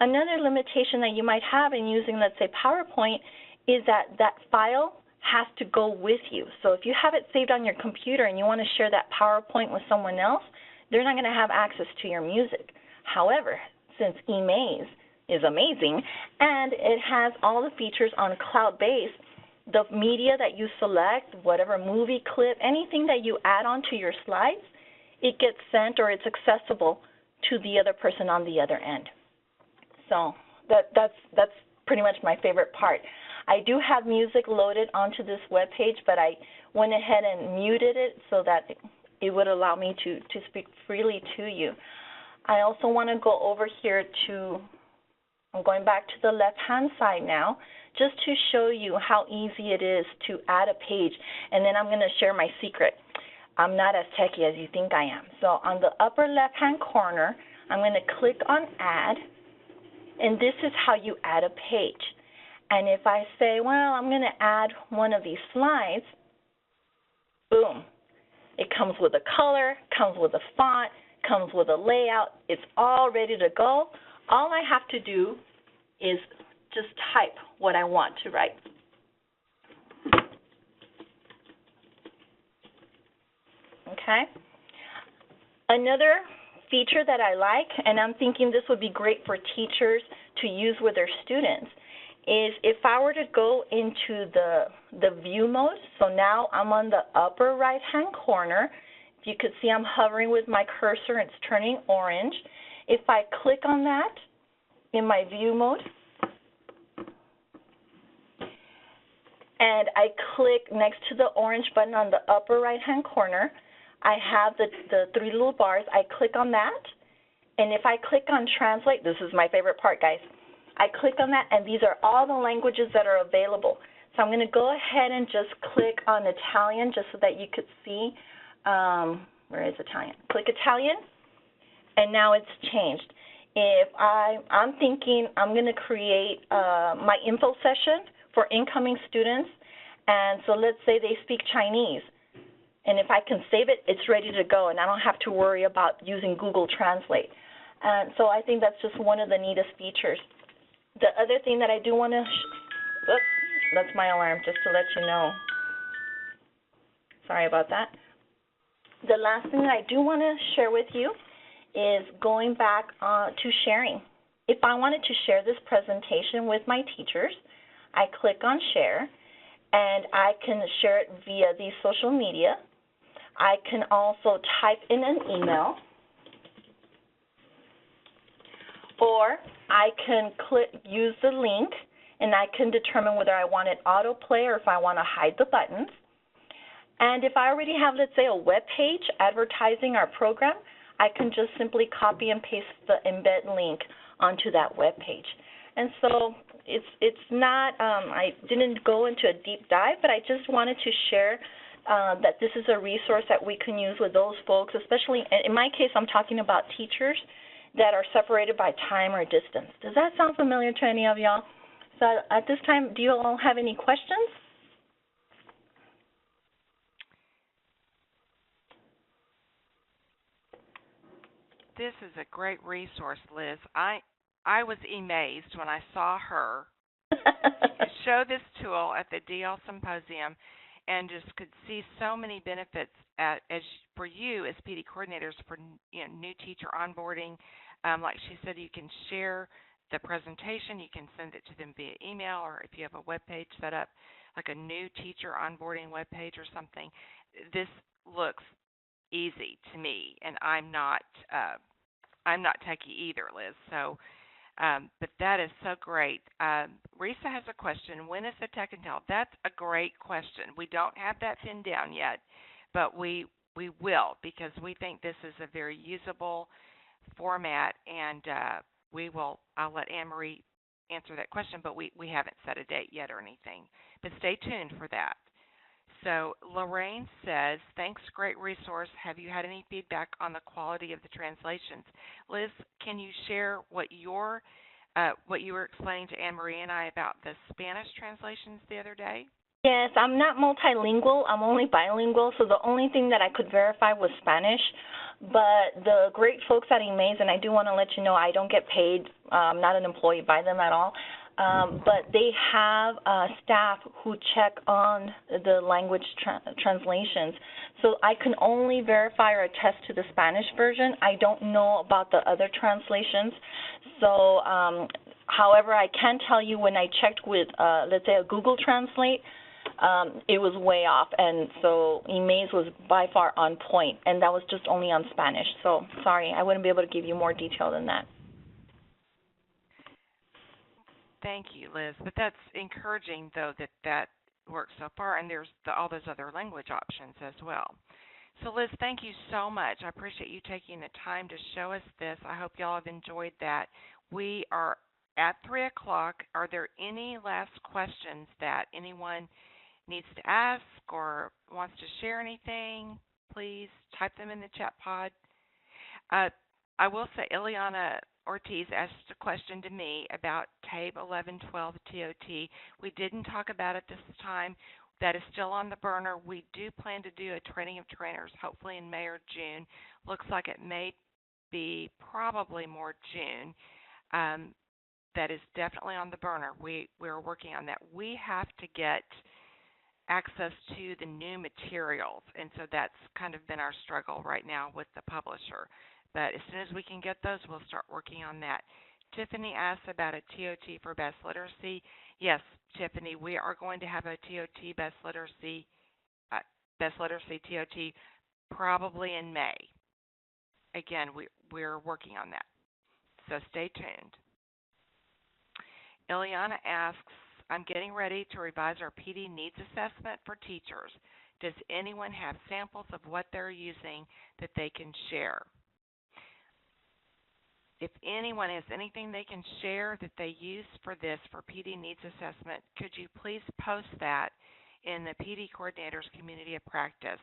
another limitation that you might have in using, let's say, PowerPoint is that that file has to go with you. So if you have it saved on your computer and you want to share that PowerPoint with someone else, they're not going to have access to your music. However, since eMaze is amazing and it has all the features on cloud-based, the media that you select, whatever movie clip, anything that you add onto your slides, it gets sent or it's accessible to the other person on the other end. So that's pretty much my favorite part. I do have music loaded onto this web page, but I went ahead and muted it so that it would allow me to speak freely to you. I also want to go over here to, I'm going back to the left-hand side now, just to show you how easy it is to add a page, and then I'm going to share my secret. I'm not as techy as you think I am. So on the upper left-hand corner, I'm going to click on Add, and this is how you add a page. And if I say, well, I'm going to add one of these slides, boom. It comes with a color, comes with a font, comes with a layout. It's all ready to go. All I have to do is just type what I want to write. Okay. Another feature that I like, and I'm thinking this would be great for teachers to use with their students, is if I were to go into the view mode, so now I'm on the upper right-hand corner. If you could see, I'm hovering with my cursor, it's turning orange. If I click on that in my view mode, and I click next to the orange button on the upper right-hand corner, I have the three little bars. I click on that, and if I click on Translate, this is my favorite part, guys. I click on that, and these are all the languages that are available. So I'm going to go ahead and just click on Italian just so that you could see. Where is Italian? Click Italian, and now it's changed. if I'm thinking I'm going to create my info session for incoming students, and so let's say they speak Chinese, and if I can save it, it's ready to go, and I don't have to worry about using Google Translate. And so I think that's just one of the neatest features. The other thing that I do want to, oops, that's my alarm, just to let you know. Sorry about that. The last thing that I do want to share with you is going back to sharing. If I wanted to share this presentation with my teachers, I click on share, and I can share it via the social media. I can also type in an email, or I can use the link, and I can determine whether I want it autoplay or if I want to hide the buttons. And if I already have, let's say, a web page advertising our program, I can just simply copy and paste the embed link onto that web page. And so it's not, I didn't go into a deep dive, but I just wanted to share that this is a resource that we can use with those folks, especially, in my case, I'm talking about teachers that are separated by time or distance. Does that sound familiar to any of y'all? So at this time, do you all have any questions? This is a great resource, Liz. I was amazed when I saw her show this tool at the DL Symposium, and just could see so many benefits as for you as PD coordinators for new teacher onboarding. Like she said, you can share the presentation, you can send it to them via email, or if you have a web page set up, like a new teacher onboarding web page or something. This looks easy to me, and I'm not techie either, Liz. So, but that is so great. Risa has a question. When is the Tech and Tell? That's a great question. We don't have that pinned down yet, but we will, because we think this is a very usable format, and I'll let Anne-Marie answer that question, but we haven't set a date yet or anything. But stay tuned for that. So Lorraine says, thanks, great resource. Have you had any feedback on the quality of the translations? Liz, can you share what you were explaining to Anne-Marie and I about the Spanish translations the other day? Yes, I'm not multilingual. I'm only bilingual, so the only thing that I could verify was Spanish. But the great folks at eMaze, and I do want to let you know I don't get paid. I'm not an employee by them at all. But they have staff who check on the language translations. So I can only verify or attest to the Spanish version. I don't know about the other translations. So, however, I can tell you when I checked with, let's say, a Google Translate, it was way off. And so eMaze was by far on point, and that was just only on Spanish. So, sorry, I wouldn't be able to give you more detail than that. Thank you, Liz. But that's encouraging, though, that works so far, and there's all those other language options as well. So, Liz, thank you so much. I appreciate you taking the time to show us this. I hope y'all have enjoyed that. We are at 3 o'clock. Are there any last questions that anyone needs to ask or wants to share anything? Please type them in the chat pod. I will say Ileana Ortiz asked a question to me about TABE 1112 TOT. We didn't talk about it this time. That is still on the burner. We do plan to do a training of trainers, hopefully in May or June. Looks like it may be probably more June. That is definitely on the burner. We're working on that. We have to get access to the new materials, and so that's kind of been our struggle right now with the publisher. But as soon as we can get those, we'll start working on that. Tiffany asked about a TOT for Best Literacy. Yes, Tiffany, we are going to have a TOT Best Literacy TOT probably in May. Again, we're working on that, so stay tuned. Ileana asks, I'm getting ready to revise our PD needs assessment for teachers. Does anyone have samples of what they're using that they can share? If anyone has anything they can share that they use for this, for PD needs assessment, could you please post that in the PD Coordinators Community of Practice?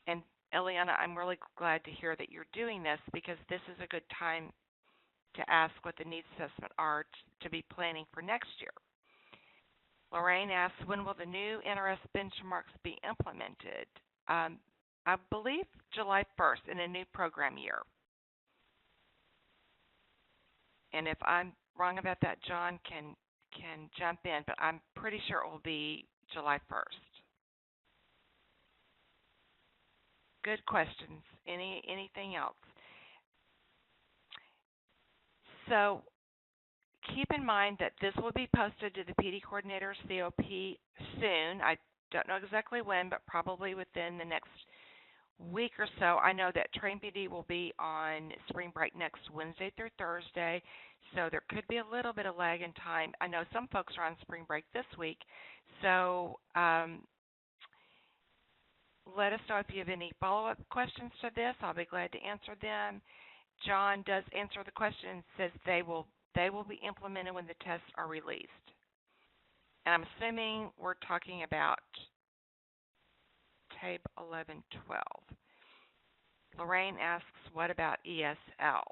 And Eliana, I'm really glad to hear that you're doing this because this is a good time to ask what the needs assessment are to be planning for next year. Lorraine asks, when will the new NRS benchmarks be implemented? I believe July 1st in a new program year. And if I'm wrong about that, John can jump in, but I'm pretty sure it will be July 1st. Good questions. Anything else? So keep in mind that this will be posted to the PD Coordinator COP soon. I don't know exactly when, but probably within the next week or so. I know that Train PD will be on spring break next Wednesday through Thursday, so there could be a little bit of lag in time. I know some folks are on spring break this week, so let us know if you have any follow-up questions to this. I'll be glad to answer them. John does answer the question and says they will be implemented when the tests are released. And I'm assuming we're talking about TABE 1112. Lorraine asks, what about ESL?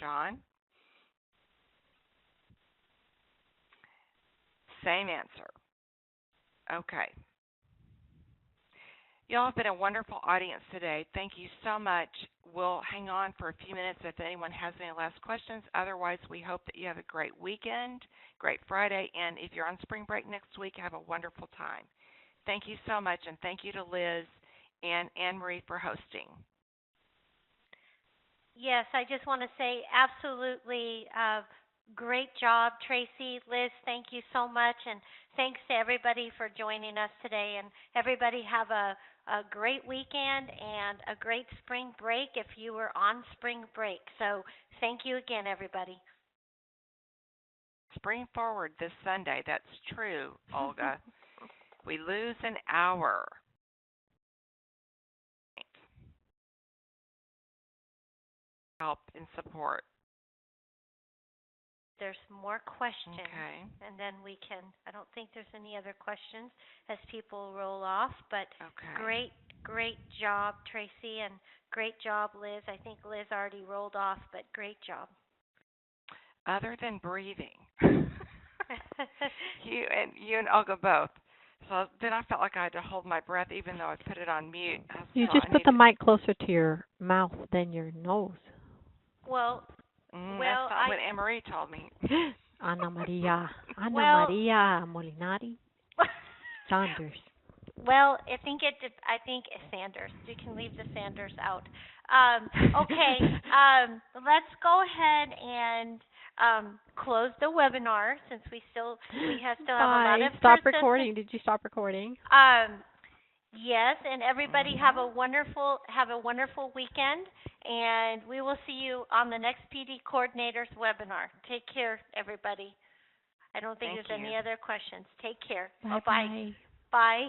John? Same answer. Okay. Y'all have been a wonderful audience today. Thank you so much. We'll hang on for a few minutes if anyone has any last questions. Otherwise, we hope that you have a great weekend, great Friday, and if you're on spring break next week, have a wonderful time. Thank you so much, and thank you to Liz and Anne-Marie for hosting. Yes, I just want to say absolutely great job, Tracy. Liz, thank you so much, and thanks to everybody for joining us today. And everybody have a great weekend and a great spring break if you were on spring break. So thank you again, everybody. Spring forward this Sunday. That's true, Olga. We lose an hour. Help and support. There's more questions, okay. And then we can, I don't think there's any other questions as people roll off, but okay. Great job, Tracy, and great job, Liz. I think Liz already rolled off, but great job. Other than breathing, you and Olga both. So then I felt like I had to hold my breath even though I put it on mute. You just put the mic closer to your mouth than your nose. Well, that's not what Anne-Marie told me. Ana Maria Molinari Sanders. Well, I think Sanders. You can leave the Sanders out. Okay, let's go ahead and close the webinar since we still have a lot of Stop recording. Did you stop recording? Yes, and everybody have a wonderful weekend, and we will see you on the next PD Coordinators webinar. Take care, everybody. I don't think there's any other questions. Take care. Bye-bye. Bye.